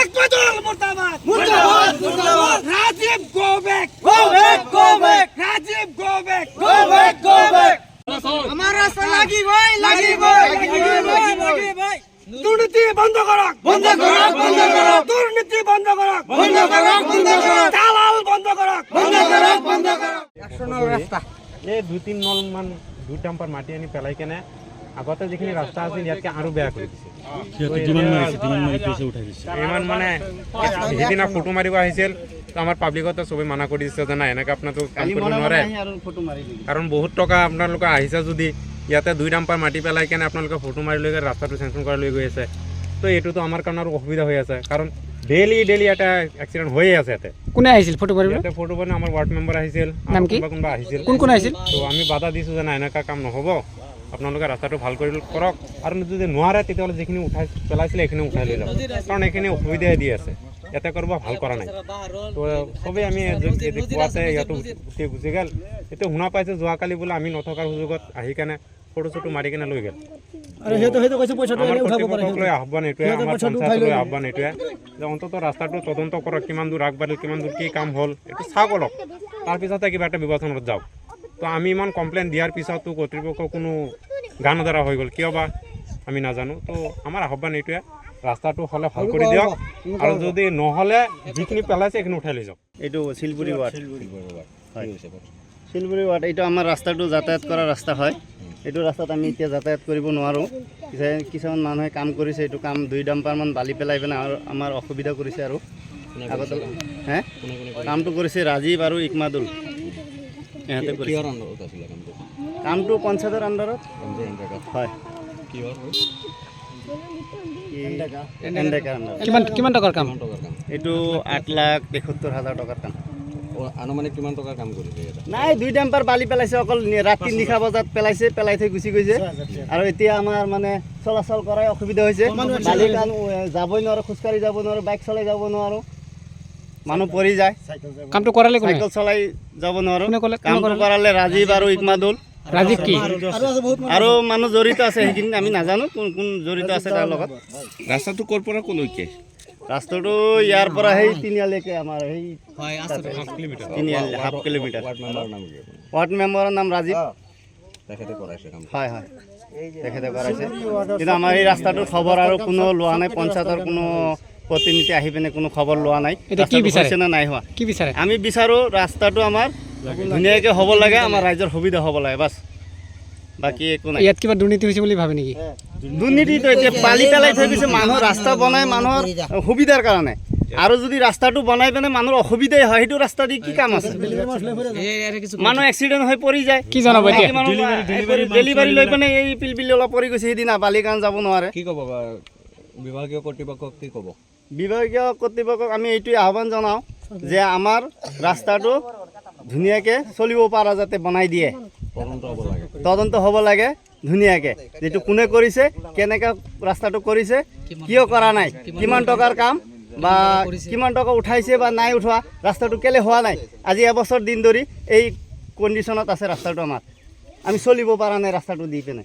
একবাদুল মুর্দাবাদ মুর্দাবাদ মুর্দাবাদ Rajiv go back Rajiv go back আমার রাস্তা লাগি ভাই দুর্নীতি বন্ধ করো দুর্নীতি বন্ধ করো দালাল বন্ধ করো রাস্তা এই 2-3 নল মান 2 টাম্পার মাটি আনি পেলাই কেনে আগতে যিখিনি ৰাস্তা আছিল ইয়াতকে আৰু বেয়া কৰি দিছে ইমান মানে সেইদিনা ফটো মাৰিব আহিছিল তো আমাৰ পাব্লিকতে চবে মানা কৰি দিছে যে নাই এনেকৈ আপোনালোকে কাম কৰিব নোৱাৰে কাৰণ বহুত টকা আপোনালোকে আহিছে যদি ইয়াতে 2 ডাম্পাৰ মাটি পেলাই কেনে আপোনালোকে ফটো মাৰি লৈ ৰাস্তাটো চেংচন কৰা লৈ গৈ আছে তো এইটোতো আমাৰ কাৰণে আৰু অসুবিধা হৈ আছে কাৰণ ডেইলি এটা এক্সিডেন্ট হৈয়ে আছে ইয়াতে কোনে আহিছিল ফটো মাৰিব ইয়াতে ফটো মানে আমাৰ ৱাৰ্ড মেম্বাৰ আহিছিল নাম কি কোনবা আহিছিল কোন আহিছিল তো আমি বাধা দিছো যে নাই এনেকা কাম নহ'ব আপোনালোকে ৰাস্তাটো ভাল কৰি কৰক আৰু যদি নোৱাৰে তেতিয়াহ'লে যিখিনি উঠাই পেলাইছিলে এইখিনি উঠাই লৈ যাব কাৰণ এইখিনি অসুবিধা দি আছে ইয়াতে কৰিব ভাল কৰা নাই তো চবেই আমি কোৱাতে ইয়াতো উঠি গুচি গ'ল এতিয়া শুনা পাইছে যোৱাকালি বোলে আমি নথকাৰ সুযোগত আহি কেনে ফটো চটো মাৰি কেনে লৈ গ'ল আহ্বান এইটোৱে আমাৰ পঞ্চায়তলৈ আহ্বান এইটোৱে যে অন্তত ৰাস্তাটো তদন্ত কৰক কিমান দূৰ আগবাঢ়িল কিমান দূৰ কি কাম হ'ল এইটো চাওক অলপ তাৰপিছতে কিবা এটা ব্যৱস্থানত যাওক তো আমি ইমান কমপ্লেইন দিয়াৰ পিছতো কৰ্তৃপক্ষ কোনো গান নধৰা হৈ গ'ল কিয় বা আমি নাজানো তো আমাৰ আহ্বান এইটোৱে ৰাস্তাটো হ'লে ভাল কৰি দিয়ক আৰু যদি নহ'লে যিখিনি পেলাইছে সেইখিনি উঠাই লৈ যাওক এইটো শিলপুৰী ৱাৰ্ড শিলপুৰী ৱাৰ্ড এইটো আমাৰ ৰাস্তাটো যাতায়াত কৰা ৰাস্তা হয় এইটো ৰাস্তাত আমি এতিয়া যাতায়াত কৰিব নোৱাৰোঁ কিছুমান মানুহে কাম কৰিছে এইটো কাম 2 ডাম্পাৰমান বালি পেলাই পিনে আৰু আমাৰ অসুবিধা কৰিছে আৰু আগতে কামটো কৰিছে ৰাজীৱ আৰু ইকমাদুল ইহঁতে কৰিছে কামটো পঞ্চায়তৰ আণ্ডাৰত হয় কিমান টকাৰ কাম এইটো 8,73,000 টকাৰ কাম আনুমানিক কিমান টকাৰ কাম কৰিছে নাই 2 ডাম্পাৰ বালি পেলাইছে অকল ৰাতি নিশা বজাত পেলাই থৈ গুচি গৈছে আৰু এতিয়া আমাৰ মানে চলাচল কৰাই অসুবিধা হৈছে বালি কাম যাবই নোৱাৰোঁ খোজকাঢ়ি যাব নোৱাৰোঁ বাইক চলাই যাব নোৱাৰোঁ মানুহ পৰি যায় কামটো কৰালে চাইকেল চলাই যাব নোৱাৰোঁ কামটো কৰালে ৰাজীৱ আৰু ইকমাদুল ৰাজীৱ কি আৰু মানুহ জড়িত আছে সেইখিনি আমি নাজানো কোন জড়িত আছে তাৰ লগত ৰাস্তাটো ক'ৰ পৰা ক'লৈকে ৰাস্তাটো ইয়াৰ পৰা সেই তিনিআলিলৈকে আমাৰ সেই হাফ কিলোমিটাৰ ৱাৰ্ড মেম্বাৰৰ নাম ৰাজীৱ হয় তেখেতে কৰাইছে কিন্তু আমাৰ এই ৰাস্তাটোৰ খবৰ আৰু কোনো লোৱা নাই পঞ্চায়তৰ কোনো প্ৰতিনিধি আহি পিনে কোনো খবৰ লোৱা নাই নাই হোৱা কি বিচাৰে আমি বিচাৰোঁ ৰাস্তাটো আমাৰ ধুনীয়াকৈ হ'ব লাগে আমাৰ ৰাইজৰ সুবিধা হ'ব লাগে বাছ বাকী একো নাই ইয়াত কিবা দুৰ্নীতি হৈছে বুলি ভাবে নেকি দুৰ্নীতিটো এতিয়া বালি পেলাই থৈ গৈছে মানুহৰ ৰাস্তা বনাই মানুহৰ সুবিধাৰ কাৰণে আৰু যদি ৰাস্তাটো বনাই পিনে মানুহৰ অসুবিধাই হয় সেইটো ৰাস্তা দি কি কাম আছে মানুহ এক্সিডেণ্ট হৈ পৰি যায় কি জনাব এতিয়া ডেলিভাৰী লৈ পিনে এই পিলপিলি অলপ পৰি গৈছে সেইদিনা বালি কাৰণ যাব নোৱাৰে কি ক'ব বিভাগীয় কৰ্তৃপক্ষক কি ক'ব বিভাগীয় কৰ্তৃপক্ষক আমি এইটোৱে আহ্বান জনাওঁ যে আমাৰ ৰাস্তাটো ধুনীয়াকৈ চলিব পৰা যাতে বনাই দিয়ে তদন্ত হ'ব লাগে ধুনীয়াকৈ যিটো কোনে কৰিছে কেনেকৈ ৰাস্তাটো কৰিছে কিয় কৰা নাই কিমান টকাৰ কাম বা কিমান টকা উঠাইছে বা নাই উঠোৱা ৰাস্তাটো কেলৈ হোৱা নাই আজি এবছৰ দিন ধৰি এই কণ্ডিশ্যনত আছে ৰাস্তাটো আমাৰ আমি চলিব পৰা নাই ৰাস্তাটো দি পিনে